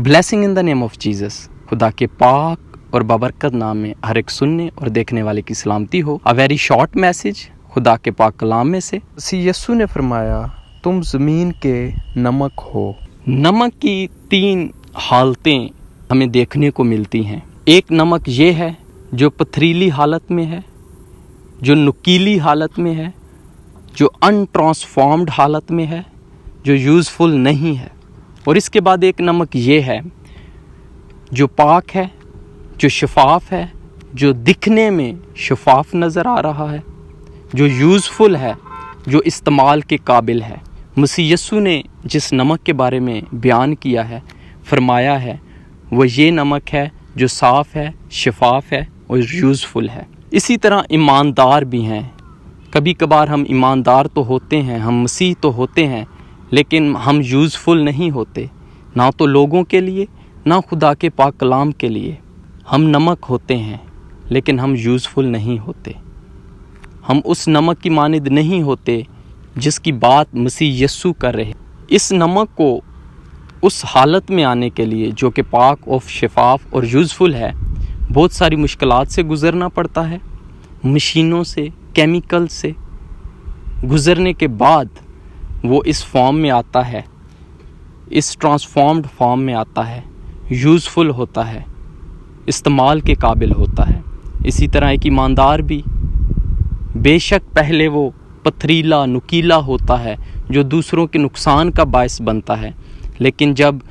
Blessing in the name of Jesus. खुदा के पाक और बाबरकत नाम में हर एक सुनने और देखने वाले की सलामती हो। अ वेरी शॉर्ट मैसेज खुदा के पाक कलाम में से। यस्सु ने फरमाया, तुम ज़मीन के नमक हो। नमक की 3 हालतें हमें देखने को मिलती हैं। एक नमक ये है जो पथरीली हालत में है, जो नुकीली हालत में है, जो अनट्रांसफॉर्म्ड हालत में है, जो यूज़फुल नहीं है। और इसके बाद एक नमक ये है जो पाक है, जो शफाफ है, जो दिखने में शफाफ नज़र आ रहा है, जो यूज़फुल है, जो इस्तेमाल के काबिल है। मसीह यस्सु ने जिस नमक के बारे में बयान किया है, फरमाया है, वो ये नमक है जो साफ़ है, शफाफ है और यूज़फुल है। इसी तरह ईमानदार भी हैं। कभी कभार हम ईमानदार तो होते हैं, हम मसीह तो होते हैं, लेकिन हम यूज़फुल नहीं होते, ना तो लोगों के लिए, ना खुदा के पाक कलाम के लिए। हम नमक होते हैं लेकिन हम यूज़फुल नहीं होते। हम उस नमक की मानिद नहीं होते जिसकी बात मसीह यस्सु कर रहे। इस नमक को उस हालत में आने के लिए जो कि पाक और शफाफ और यूज़फुल है, बहुत सारी मुश्किलात से गुज़रना पड़ता है। मशीनों से, केमिकल से गुज़रने के बाद वो इस फॉर्म में आता है, इस ट्रांसफॉर्म्ड फॉर्म में आता है, यूज़फुल होता है, इस्तेमाल के काबिल होता है। इसी तरह एक ईमानदार भी बेशक पहले वो पथरीला, नुकीला होता है, जो दूसरों के नुकसान का बायस बनता है, लेकिन जब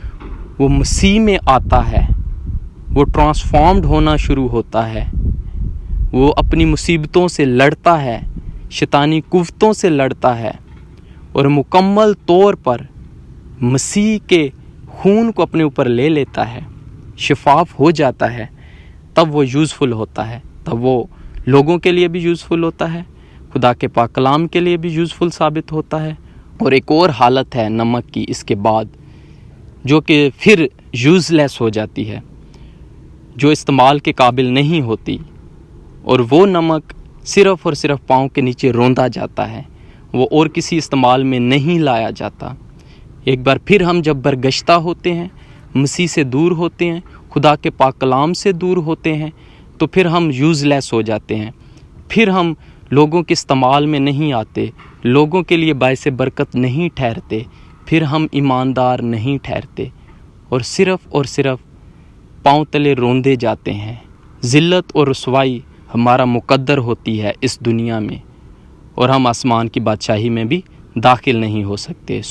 वो मसीह में आता है, वो ट्रांसफॉर्म्ड होना शुरू होता है। वो अपनी मुसीबतों से लड़ता है, शैतानी कुव्वतों से लड़ता है और मुकम्मल तौर पर मसीह के खून को अपने ऊपर ले लेता है, शफाफ हो जाता है। तब वो यूज़फुल होता है, तब वो लोगों के लिए भी यूज़फुल होता है, खुदा के पाक कलाम के लिए भी यूज़फुल साबित होता है। और एक और हालत है नमक की इसके बाद, जो कि फिर यूज़लेस हो जाती है, जो इस्तेमाल के काबिल नहीं होती, और वो नमक सिर्फ़ और सिर्फ पाँव के नीचे रौंदा जाता है, वो और किसी इस्तेमाल में नहीं लाया जाता। एक बार फिर हम जब बरगश्ता होते हैं, मसीह से दूर होते हैं, खुदा के पाक कलाम से दूर होते हैं, तो फिर हम यूज़लेस हो जाते हैं। फिर हम लोगों के इस्तेमाल में नहीं आते, लोगों के लिए बायस बरकत नहीं ठहरते, फिर हम ईमानदार नहीं ठहरते और सिर्फ़ पाँव तले रोंदे जाते हैं। ज़िल्लत और रुसवाई हमारा मुकद्दर होती है इस दुनिया में, और हम आसमान की बादशाही में भी दाखिल नहीं हो सकते।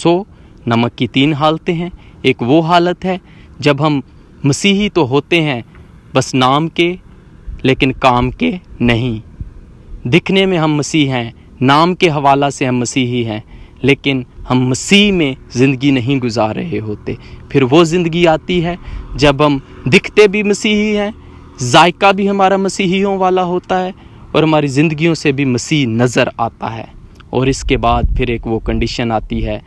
नमक की 3 हालतें हैं। एक वो हालत है जब हम मसीही तो होते हैं बस नाम के, लेकिन काम के नहीं। दिखने में हम मसीह हैं, नाम के हवाला से हम मसीही हैं, लेकिन हम मसीह में ज़िंदगी नहीं गुजार रहे होते। फिर वो ज़िंदगी आती है जब हम दिखते भी मसीही हैं, जायका भी हमारा मसीहियों वाला होता है, और हमारी ज़िंदगियों से भी मसीह नज़र आता है। और इसके बाद फिर एक वो कंडीशन आती है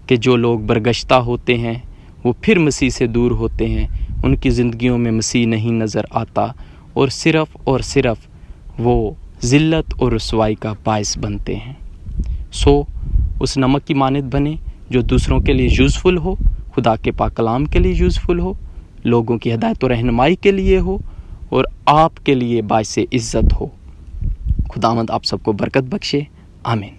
कि जो लोग बरगश्ता होते हैं वो फिर मसीह से दूर होते हैं, उनकी ज़िंदगियों में मसीह नहीं नज़र आता, और सिर्फ़ वो ज़िल्लत और रुसवाई का बायस बनते हैं। उस नमक की मानिद बने जो दूसरों के लिए यूज़फुल हो, खुदा के पाक कलाम के लिए यूज़फुल हो, लोगों की हिदायत और रहनुमाई के लिए हो, और आपके लिए बायस इज़्ज़त हो। खुदावंद आप सबको बरकत बख्शे। आमीन।